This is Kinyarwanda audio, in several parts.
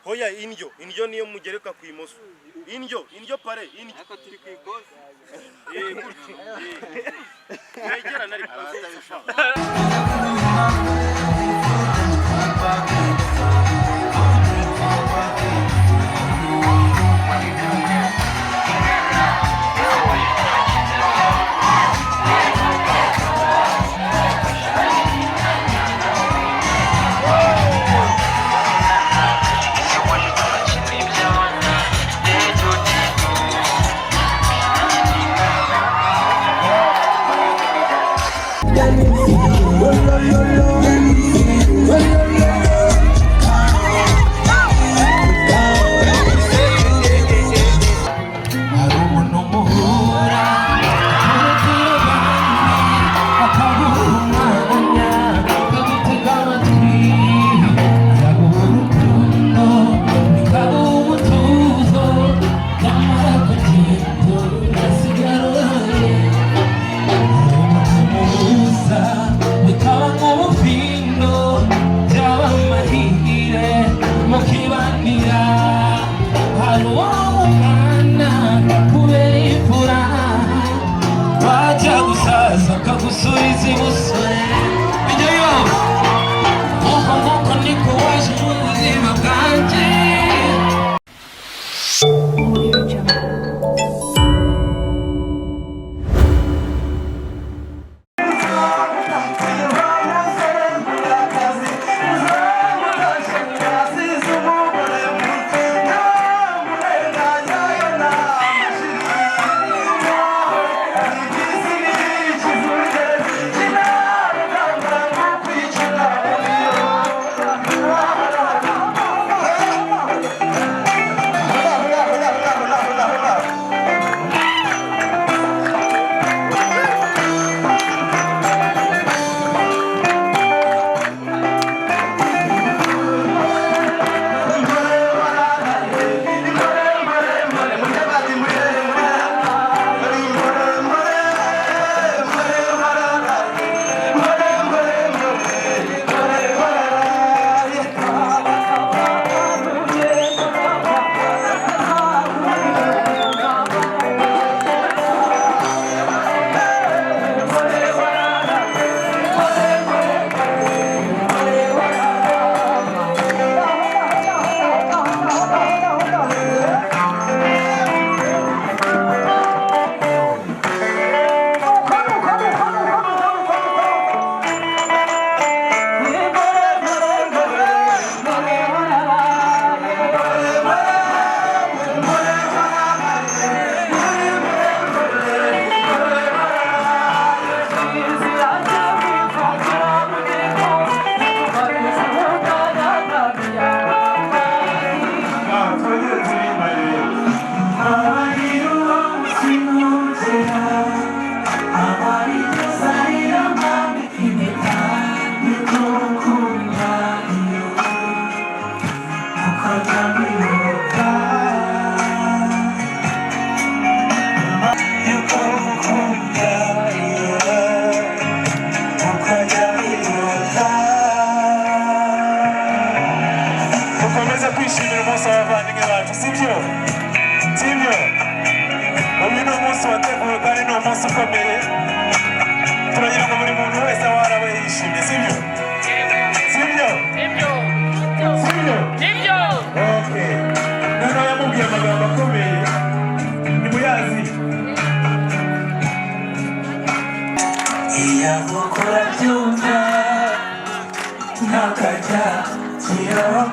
Hoya indyo niyo mugereka ku imoso. Indyo pare indyo. Ako turi ku ikosi. Gutyo. Yegera nari kuzaza.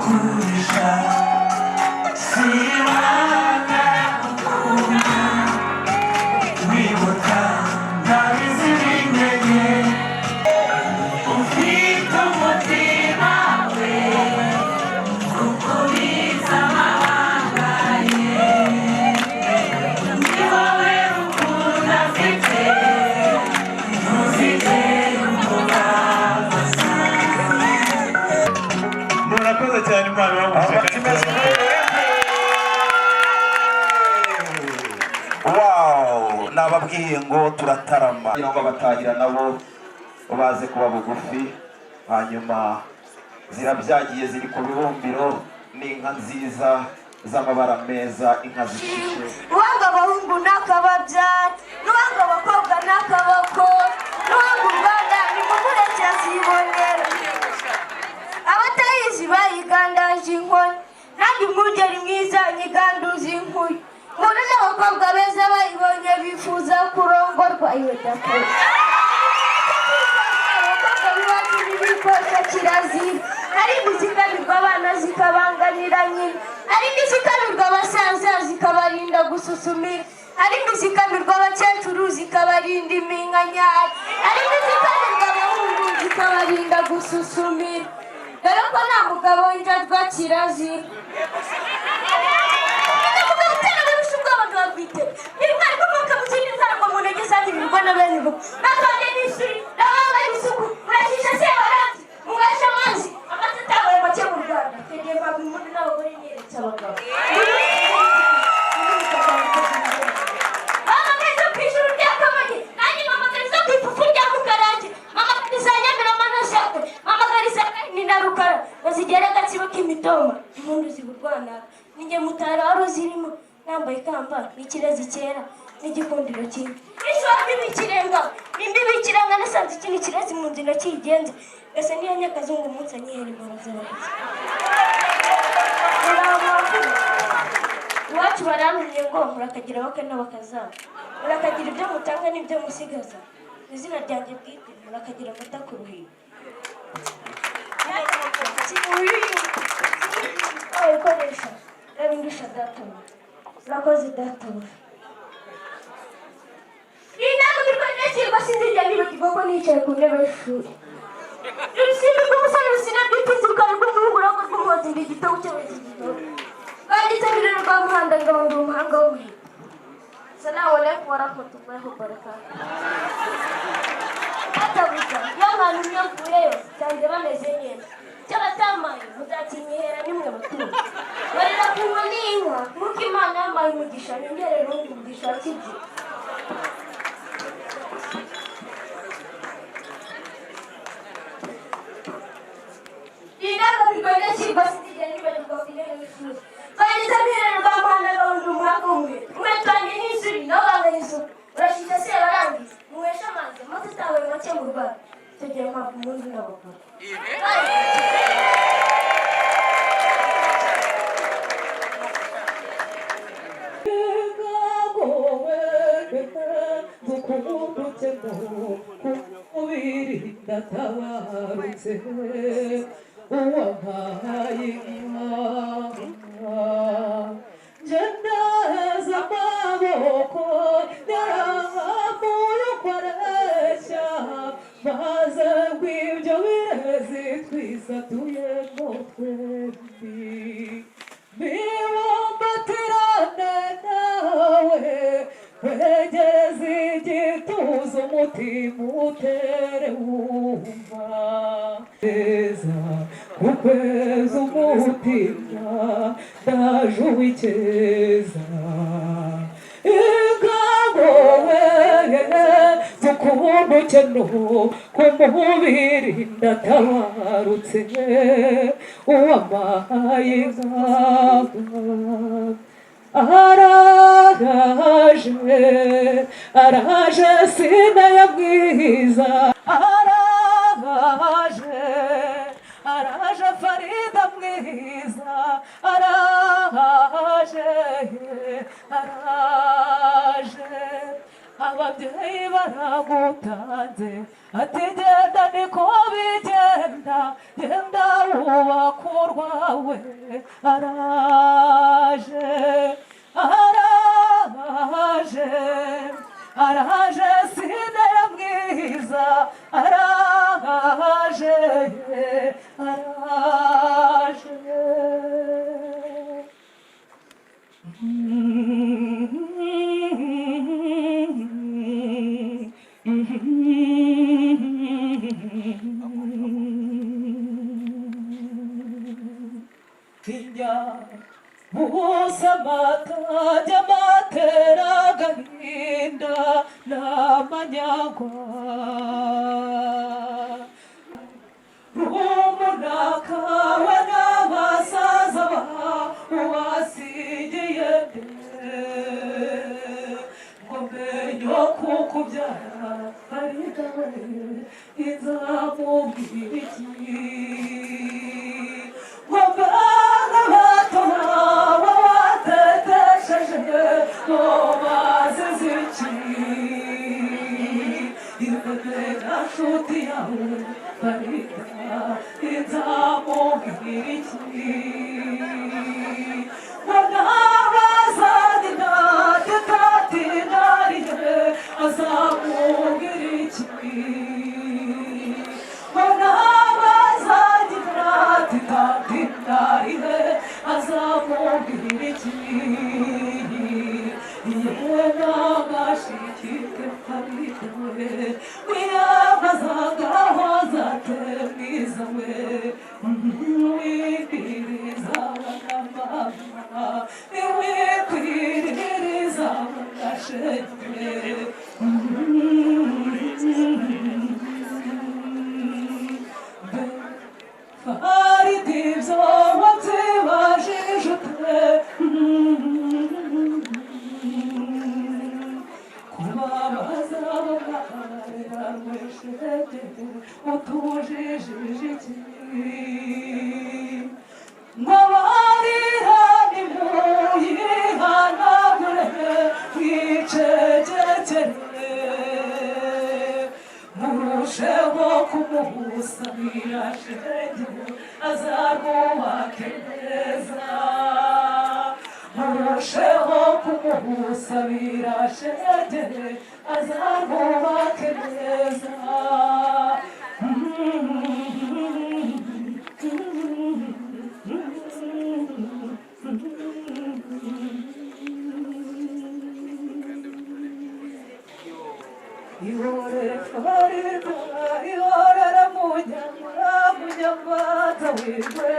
kurisha sibana ukunda wibuka ndabizi bimenye ufite umutima we kuko biza amabanga ye ni wowe rukundo afite ntuzite umubabaza murakoze cyane Imana wow nababwiye ngo turatarama kugira ngo abatahira nabo baze kuba bugufi hanyuma zirabyagiye ziri ku bibumbiro n'inka nziza z'amabara meza inka zishishe nuwanga abahungu n'akababyara nuwanga abakobwa n'akabakora nuwanga u Rwanda nimumureke azibonera abatayizi bayigandaje inkoni nanjye umwungeri mwiza nyiganduza inkuyu mbona n'abakobwa beza bayibonye bifuza kurongorwa iyo dakora abakobwa bibacu n'ibikoresho kirazira hari n'izikamirwa abana zikabanganira nyina hari n'izikamirwa abasaza zikabarinda gususumira hari n'izikamirwa abakecuru zikabarinda iminkanyari hari n'izikamirwa abahungu zikabarinda gususumira dore ko nta mugabo w'injajwa kirazira bafite intwari kuvuka mu kindi ntabwo umuntu ageze agirirwa na bene ubu batonde n'ishuri n'abambaye isuku murashisha se baranze mubashe amazi amata atabaye make mu Rwanda tegeye mpamvu impundu n'abagore nyeretse abagabo mamagariza ku ijuru rya Kamonyi nanjye mamagariza ku ifufu rya Mukarange mamagariza Nyamirama na Shakwe mamagariza ni na Rukara bazigera agatsibo k'imitoma impundu ziburwana ninjye mutara wari uzirimo nambaye ikamba n'ikirezi cyera n'igikundiro kimwe ishoti n'ikirenga imbibi ikiranga nasanze ikindi kirezi mu nzira kigenze ese niyo nyakazungu umunsi anyihera imbabazi iwacu baramenya ngo murakagira bakwe n'abakazana murakagira ibyo mutanga n'ibyo musigaza izina ryanjye bwite murakagira amata ku ruhimbi ibikoresho rabindusha databuja urakoze databuja inama mirwanirwa sinzijya nibagirwa ko nicaye ku ntebe y'ishuri urusimbi rw'umusore rusina rw'ipinzi rukaba rw'umuhungurango rw'umuhozi ndi igitabo cy'abazi igitabo banditse birero rwa muhanda ngabo ndi umuhanga w'umuhigo salamu alaikum warahmatullahi wabarakatuh databuja iyo mwana umwe mvuyeyo cyanjye bameze neza cy'abatamaye muzakinyihera nimwe batumva barira ku nkoni y'inka nk'uko Imana yampaye umugisha nongere n'undi umugisha wa kibyeyi indangamirwa ndashyirwa sinzigera nibagirwa ku ntebe y'ishuri banditse birero rwa muhanda ngabo ndi umuhanga w'umuhigo inkweto yanjye n'ishuri naho banganya isuku urashize se barangiza muheshe amazi amata atabaye make mu Rwanda icyo gihe mpamvu umuntu n'abagabo ndatabarutse uwampaye inka ngendaza amaboko yarahambuye ukoresha maze ngwibyo birezi twisatuyemo twembi bibumbatirane nawe wegereze igituza umutima utere wumva neza kukweza umutima ndaje uwikeza ingabo wene zukubona ukeno ku mubiri ndatabarutse uwampaye inka araje sinayabwiza araje Farida mwiza araje ababyeyi baragutanze ati genda niko bigenda genda wubaka urwawe araje araje araje Sida mwiza araje araje Usamata matera gahinda n'amanyagwa rumunaka we n'abasaza ubasigiye ngo menyo kukubyara ari dawe izamubwira iki Shuti yawe barita izamubwira iki wanabazanira tetatinariye azamubwira iki wanabazanira tetatinariye azamubwira iki yena gashikike faritawe wiyamazagahoza temizawe wikwiriza wanamama wikwiriza wanasheke faridivyo watsibajijute utujijiji ngabarira nimuyihanagure mwicecekere murusheho kumuhusabira shenge azarwubake neza murusheho kumuhusabira shenge azarwubake neza ihorere farida ihorere munyambaza wirwe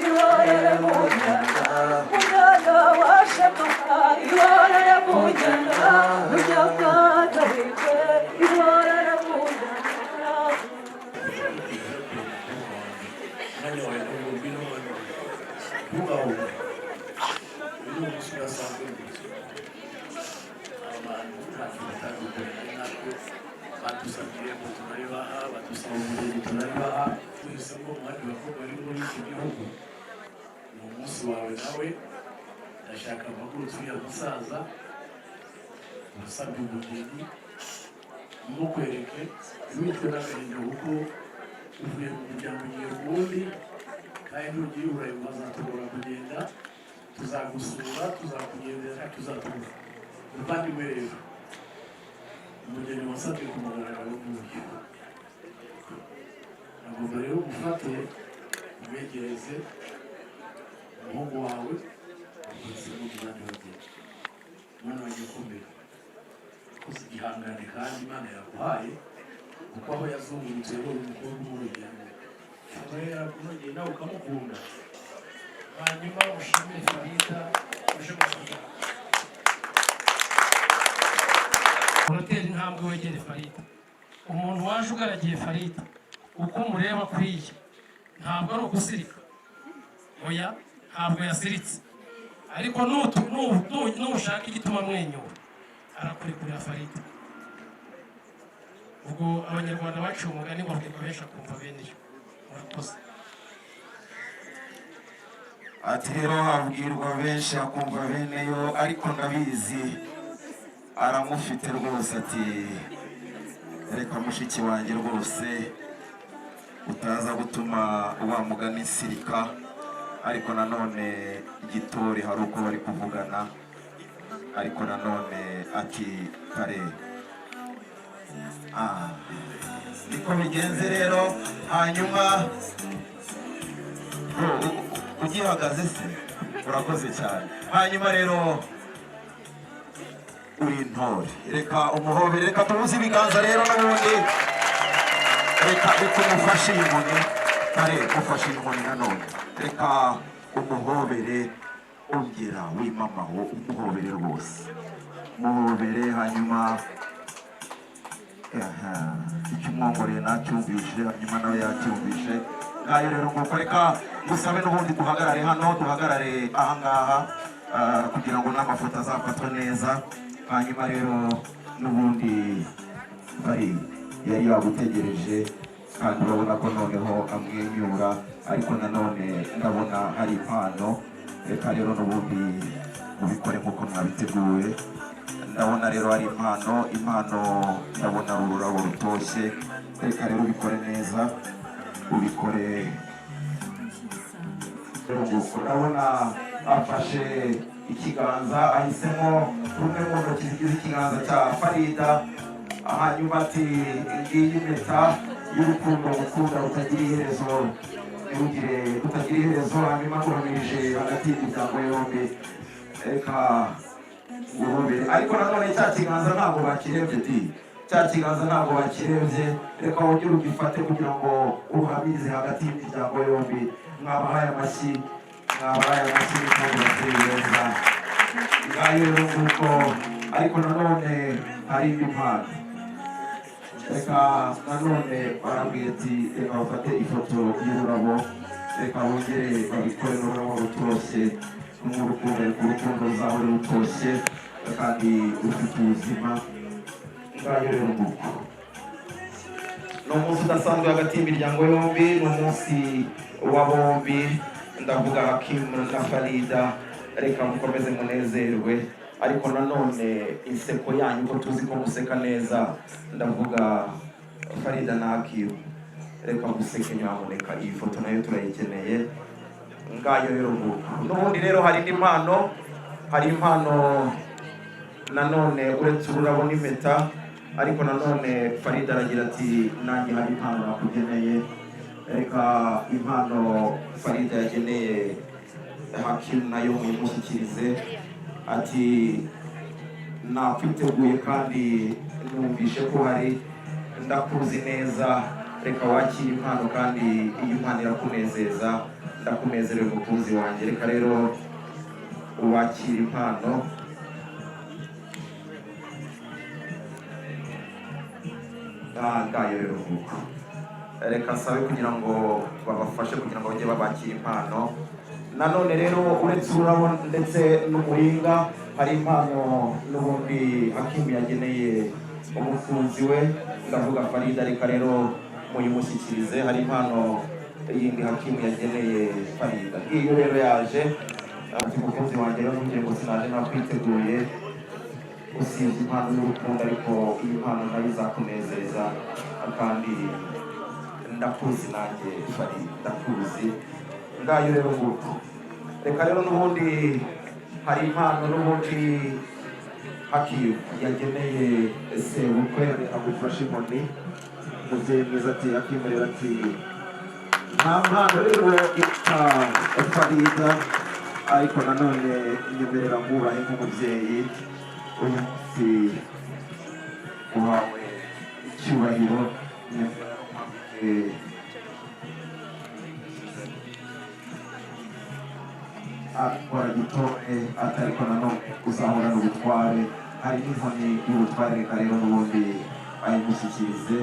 ihorere munyana washema ihorere munyambaza wirwe ihorere munyana badusabye ngo tunabibaha badusaba umugeni tunabibaha tuhisemo umwanya bakobwa bari muri iki gihugu ni umunsi wawe nawe ndashaka amahugurutse uriya musaza usabye umugeni mukwereke witwe n'agahinda kuko uvuye mu muryango ugiye ubundi kandi nugiye uburayi bazatugora kugenda tuzagusura tuzakugendera tuzatugura muvandimwe rero umugeni wasabye ku mugaragaro w'uburyo agomba rero gufate umwegereze umuhungu wawe ndetse n'umuvandimwe bageni umwana wagiye kumera koze igihangane kandi Imana yaguhaye kuko aho yazungurutse yabonye umukobwa umurugendo aba yarakunogeye nawe ukamukunda hanyuma ushimire Farida uje gusura uratera intambwe wegere Farida umuntu waje ugaragiye Farida uko umureba akwiye ntabwo ari ugusirika oya ntabwo yasiritse ariko nushaka igituma mwenyura arakurekurira Farida ubwo abanyarwanda baciye umugani ngo rubika benshi akumva bene yo murakoze ati rero habwirwa benshi akumva bene yo ariko ndabizi aramufite rwose ati reka mushiki wanjye rwose utaza gutuma wa mugani sirika ariko nanone gitori hari uko bari kuvugana ariko nanone ati kare niko bigenze rero hanyuma ugihagaze se urakoze cyane hanyuma rero uri intore reka umuhobere reka tubuze ibiganza rero n'ubundi reka umufashe inkoni kare ufashe inkoni nanone reka umuhobere ongera wimamaho umuhobere rwose muhobere hanyuma icyo umwongoreye nacyumvishe hanyuma nawe yacyumvishe ngayo rero nguko reka gusabe n'ubundi duhagarare hano duhagarare ahangaha kugira ngo n'amafoto azafatwe neza hanyuma rero n'ubundi bari yari yagutegereje kandi urabona ko noneho amwenyura ariko nanone ndabona hari impano reka rero n'ubundi mubikore nk'uko mwabiteguye ndabona rero hari impano ndabona ururabo rutoshye reka rero ubikore neza ubikore urabona afashe ikiganza ahisemo rumwe mu ntoki zigize ikiganza cya Farida hanyuma ati ngiyi impeta y'urukundo gukunda rutagira iherezo rutagira iherezo hanyuma nguhamirije hagati y'imiryango yombi reka guhobere ariko nanone cya kiganza ntabwo bakirebye cya kiganza ntabwo bakirebye reka wongere ugifate kugira ngo uhamirize hagati y'imiryango yombi mwabahaye amashyi n'ukundi bateye neza ngayo rero nguko ariko nanone hari indi mpano reka nanone barambwiye ati reka bafate ifoto y'ururabo reka bongere babikore n'ururabo rutoshye urukundo ruzahore rutoshye kandi rufite ubuzima ngayo rero nguko ni umunsi udasanzwe hagati y'imiryango yombi ni umunsi wa bombi ndavuga Hakim na Farida reka mukomeze munezerwe ariko nanone inseko yanyu ko tuzi ko museka neza ndavuga Farida na Hakim reka museke nyamuneka iyi foto nayo turayikeneye ngayo rero n'ubundi rero hari impano nanone uretse ururabo n'impeta ariko nanone Farida aragira ati nanjye hari impano nakugeneye reka impano Farida yageneye Hakim nayo muyimushyikirize ati nakwiteguye kandi numvishe ko hari ndakuzi neza reka wakire impano kandi iyi mpano irakunezeza ndakunezerewe mukunzi wanjye reka rero wakire impano ngayo rero nguko reka sabe kugira ngo babafashe kugira ngo bajye babakira impano nanone rero uretse ururabo ndetse n'umuringa hari impano n'ubundi Hakim yageneye umukunzi we ndavuga Farida reka rero muyimushyikirize hari impano yindi Hakim yageneye Farida iyo rero yaje ati mukunzi wanjye rero nkugiye ngo sinaje nakwiteguye usibye impano y'urukundo ariko iyi mpano nayo izakunezeza kandi ndakuzi nanjye Farida ndakuzi ngayo rero nguko reka rero n'ubundi hari impano n'ubundi Hakim yageneye sebukwe agufashe inkoni umubyeyi mwiza ati Hakim rero ati nta mpano rero ita Farida ariko nanone nyemerera mwubahe nk'umubyeyi uyu munsi uhawe icyubahiro akora gitore atariko nanone uzahorana ubutware hari n'inkoni y'ubutware reka rero n'ubundi ayimushyikirize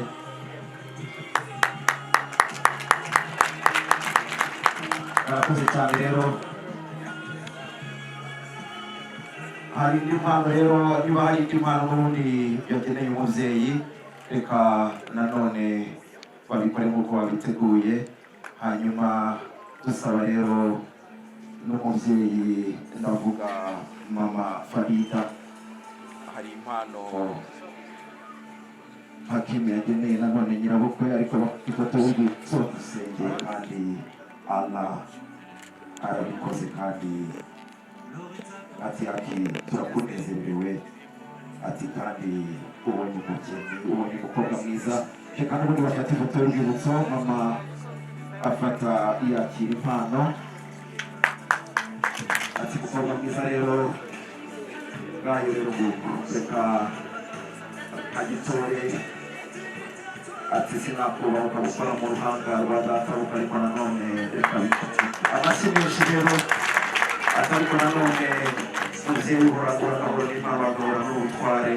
arakoze cyane rero hari indi mpano rero niba hari indi mpano n'ubundi yageneye umubyeyi reka nanone babikore nk'uko babiteguye hanyuma dusaba rero n'umubyeyi ndavuga mama Farida hari impano Hakim yageneye nanone nyirabukwe ariko bafite ifoto y'urwibutso dusengeye kandi Allah arabikoze kandi ati turakunezerewe ati kandi ubonye umugeni ubonye umukobwa mwiza reka n'ubundi bafata ifoto y'urwibutso mama afata yakira impano ati umukobwa mwiza rero ngayo rero reka agitore ati sinakubahuka gukora mu ruhanga rwa databuka ariko nanone reka amashyi menshi rero atariko nanone umubyeyi uhoragura agahora n'impano agahora n'ubutware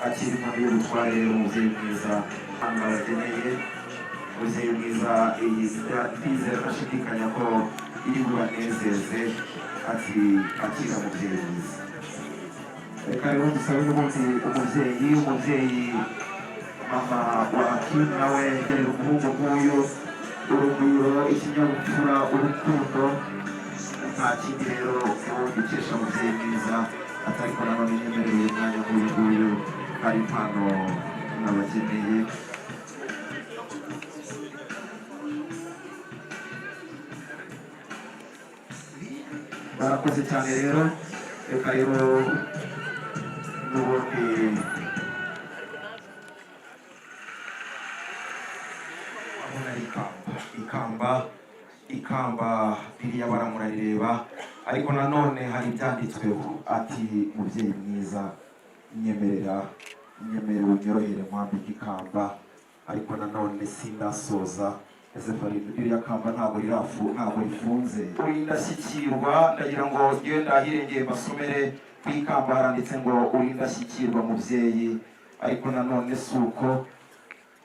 akiri impano y'ubutware rero umubyeyi mwiza hano barageneye umubyeyi mwiza iyi twizera ntashidikanya ko iri bubanezeze ati akira umubyeyi mwiza reka rero dusabe n'ubundi umubyeyi mama wa Hakim nawe rero umuhungu nk'uyu urugwiro ikinyabupfura urukundo nta kindi rero gikesha umubyeyi mwiza atariko nanone nyemereye umwanya nk'uyu nguyu hari impano nabageneye barakoze cyane rero reka rero n'ubundi ikamba ririya bara murarireba ariko nanone hari ibyanditsweho ati mubyeyi mwiza nyemerera unyorohere nkwambike ikamba ariko nanone sindasoza iriya kamba ntabwo rifunze uri indashyikirwa ndagira ngo iyo ndahirengeye basomere ku ikamba haranditse ngo uri indashyikirwa mubyeyi ariko nanone si uko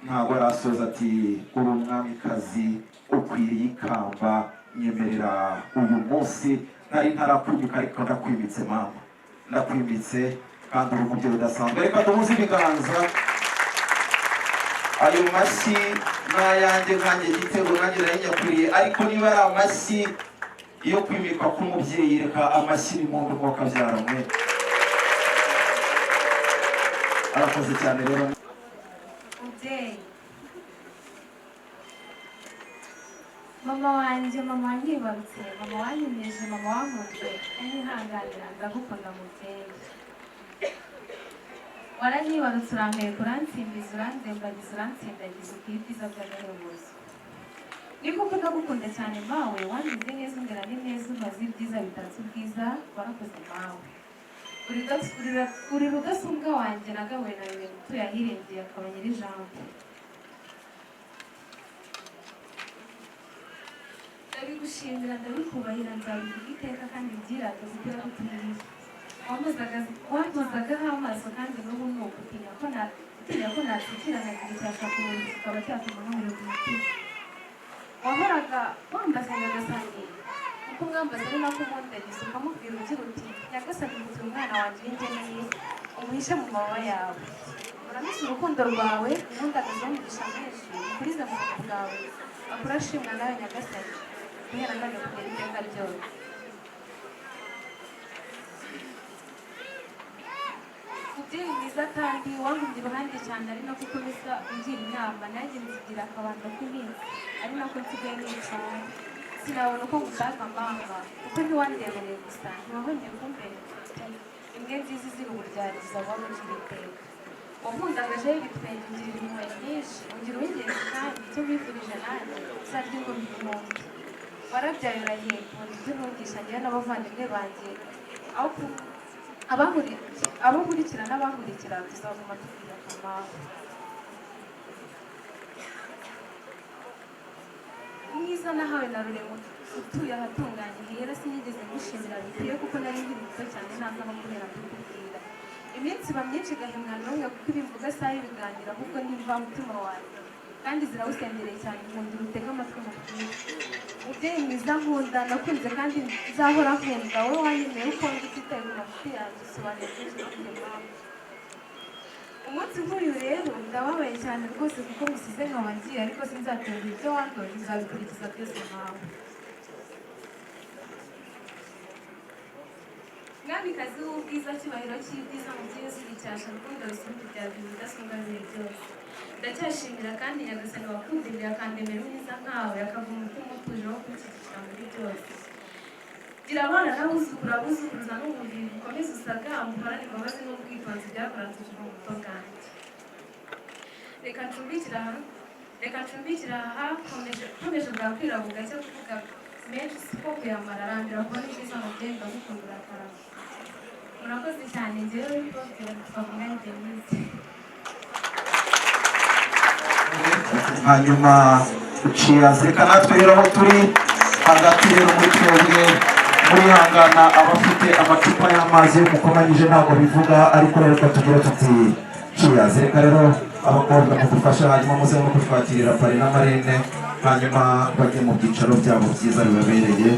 ntabwo arasoza ati uri umwamikazi ukwiriye ikamba nyemerera uyu munsi nari ntarakwimika ariko ndakwimitse mama ndakwimitse kandi uri umubyeyi udasanzwe reka duhuze ibiganza ayo mashyi n'ayanjye nkanjye gitego nanjye nari nyakwiriye ariko niba ari amashyi yo kwimikwa k'umubyeyi reka amashyi n'impundu nk'uko abyaramwe arakoze cyane rero mubyeyi mama wanjye mama wanyibarutse mama wanyemeje mama wankunze anyihanganira ndagukunda mubyeyi waranyibarutse urampeka uransimbiza urandembagiza urantsindagiza ukwiye ibyiza by'agahebuzo ni koko ndagukunda cyane mawe wangize neza ungera ni neza umaze ibyiza bitatse ubwiza warakoze mawe uri rudasumbwa wanjye nagabuye na bibiri utuye ahirengeye akaba nyir'ijambo ndabigushimira ndabikubahira nzabivuga iteka kandi byirata zigera kutumira wantuzagaho amaso kandi n'ubu ni ugutinya ko natsikira nkagira icyashaka ubuyobozi kikaba cyatuma nkamurira ku mutima wahoraga wambaza nyagasani kuko mwambaza ari nako umundagiza ukamubwira ugira uti nyagasani mfite umwana wanjye w'ingeneye umuhishe mu mababa yawe uramutse urukundo rwawe ntundagaze umugisha menshi ukurize mu buntu bwawe akura ashimwa nawe nyagasani guhera none kugera iteka ryose mubyeyi mwiza kandi wankumye iruhande cyane ari nako ukomeza ungira inama nanjye nzigira akabando k'iminsi ari nako nsigaye nicara sinabona uko ngutaka mbanga kuko ntiwandebereye gusa ntiwahongeye kumbera imwe nziza izira uburyariza waba ukiri iteka wakundaga jewe ibitwenge ungirira impuhwe nyinshi ugira uw'ingenzi kandi icyo wifurije nanjye uzarya ngo biguhunge warabyaye urahembura ibyo ntungisha njyewe n'abavandimwe banjye abo nkurikira n'abankurikira tuzaguma tugira akamaro umwiza nahawe na rurema utuye ahatunganye hera sinigeze ngushimira bikwiye kuko nari nkiri muto cyane ntaza no kubera mbikubwira iminsi iba myinshi igahimwa n'umwe kuko ibimvuga saha ibiganiro ahubwo nimva umutima wanjye kandi zirawusendereye cyane nkundira utege amatwi mubwire mubyeyi mwiza nkunda nakunze kandi nzahora nkunda wowe wanyemeye uko ndi utitaye ku mafuti yanjye usobanuye byinshi kuri mpamvu umunsi nk'uyu rero ndababaye cyane rwose kuko musize nkaba ngiye ariko sinzaterura ibyo wandoye nzabikurikiza byose mpamvu mwamikazi w'ubwiza cyubahiro cy'ibyiza mu by'isi icyasha rukundo rusumba ibyawe bidasumba ibihe byose ndacyashimira kandi nyagasani wakundiriye akandemera mwiza nkawe akava umutima utuje wo kunshyigikira muri byose gira abana n'abuzukuru abuzukuruza n'umubiri ukomeze usagamba uhorane imbabazi n'ubwitonzi byakoranishije mu buto bwanjye reka ncumbikira aha nkomeje bwakwira bugacya kuvuga menshi siko kuyamara arambira kubona ibyiza mubyeyi ndagukundura akarama murakoze cyane njyewe rwose twavuganye Denise hanyuma cheers reka natwe rero aho turi hagati rero muri twebwe murihangana abafite amacupa y'amazi mukomanyije ntabwo bivuga ariko reka tugire tuti cheers reka rero abakobwa mudufasha hanyuma muze no kutwakirira pari n'amarene hanyuma bajye mu byicaro byabo byiza bibabereye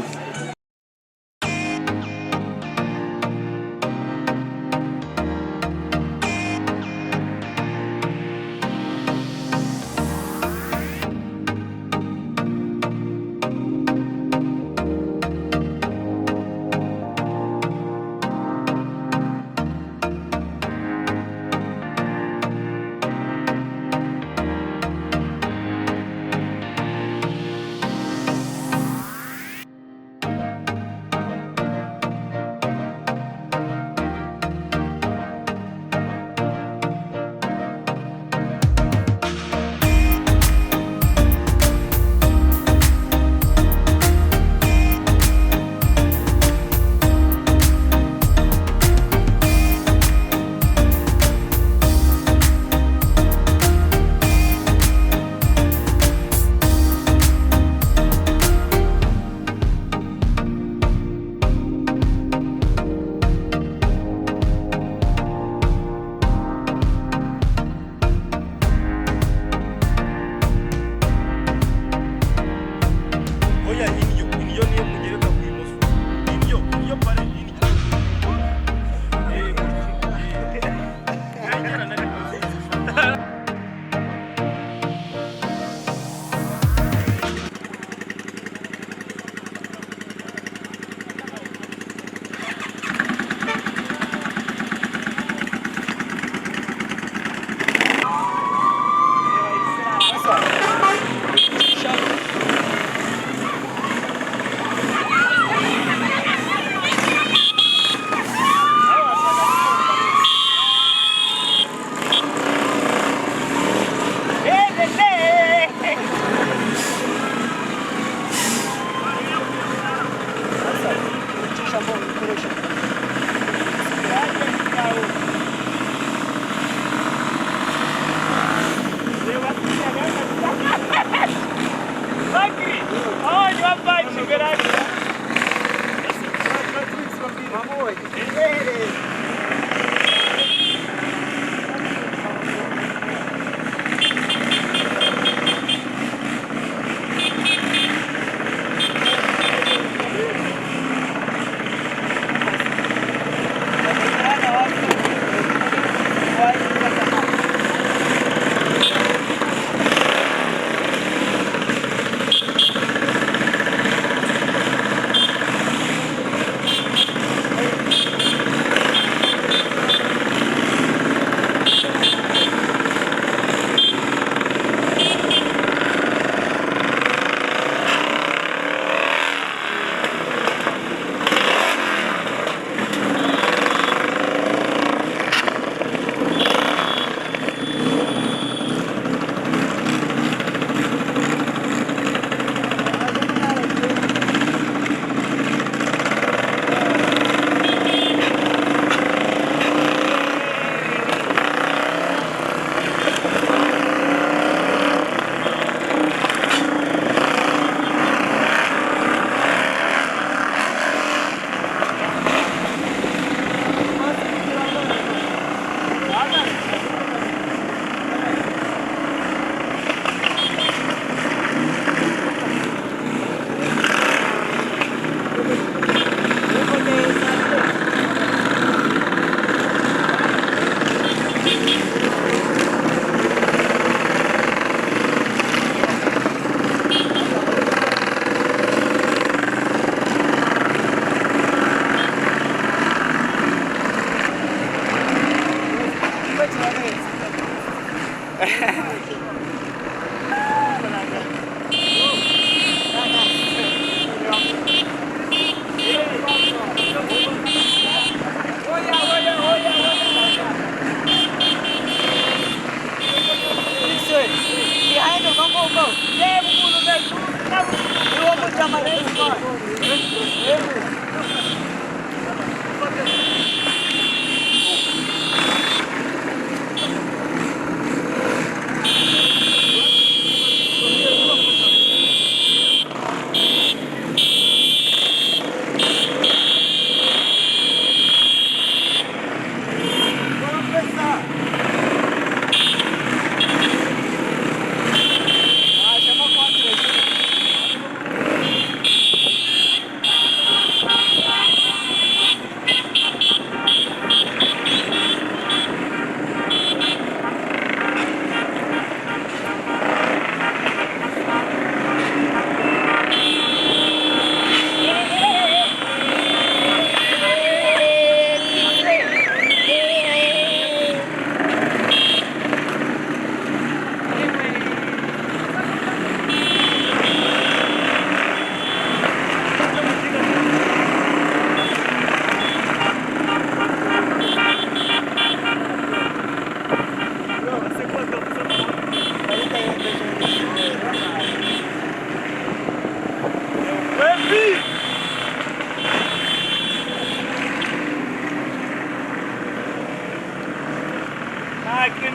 Bakrin.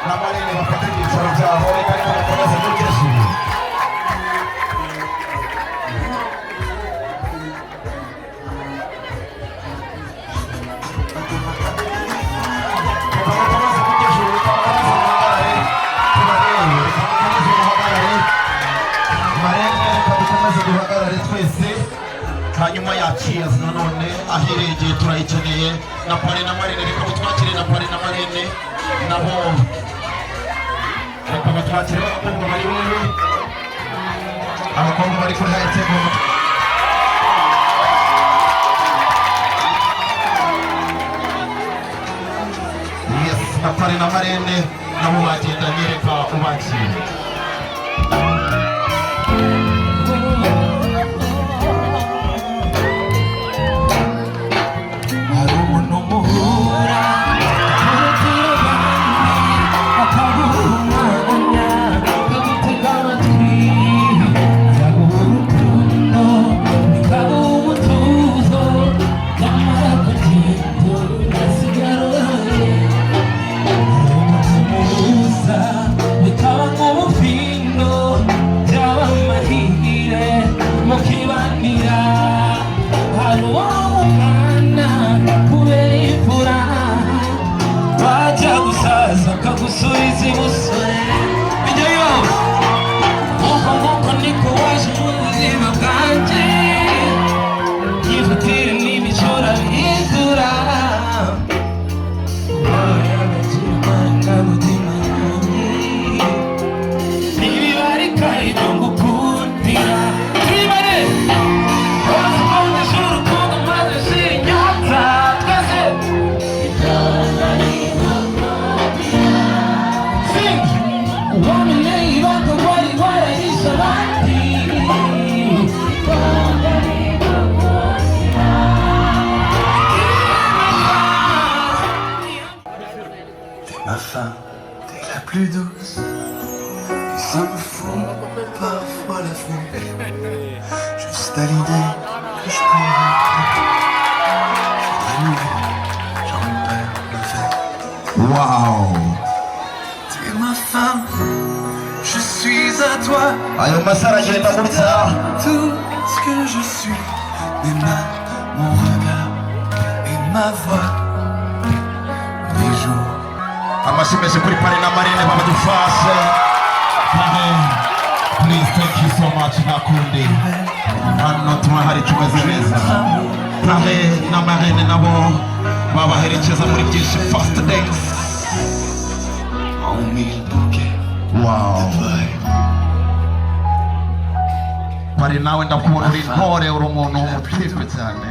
na marene bafata ibyicaro byabo reka ariko bakomeze mubyishimo hanyuma yaciye nanone ahiregeye turayikeneye na pare na marene reka mutwakire na pare na marene nabo reka mutwakire abakobwa bari wewe abakobwa bari kuri hayitego yes na pare na marene nabo bagendanye reka ubakire Ma femme, t'es la plus douce. Et ça me fout parfois la fouille. Juste à l'idée que je pourrais j'en perds le fait. wow T'es ma femme, je suis à toi. ayo masara agenda gutya Tout ce que je suis, mes mains, mon regard et ma voix. Les jours. amashimeshe kuri pare na marene babadufashe please thank you so much nakundi hano turahari tumeze neza pare na marene nabo babaherekeza muri byinshi fast dance En mille bouquets wow pare nawe ndakubona uri ntore uri umuntu w'umutipe cyane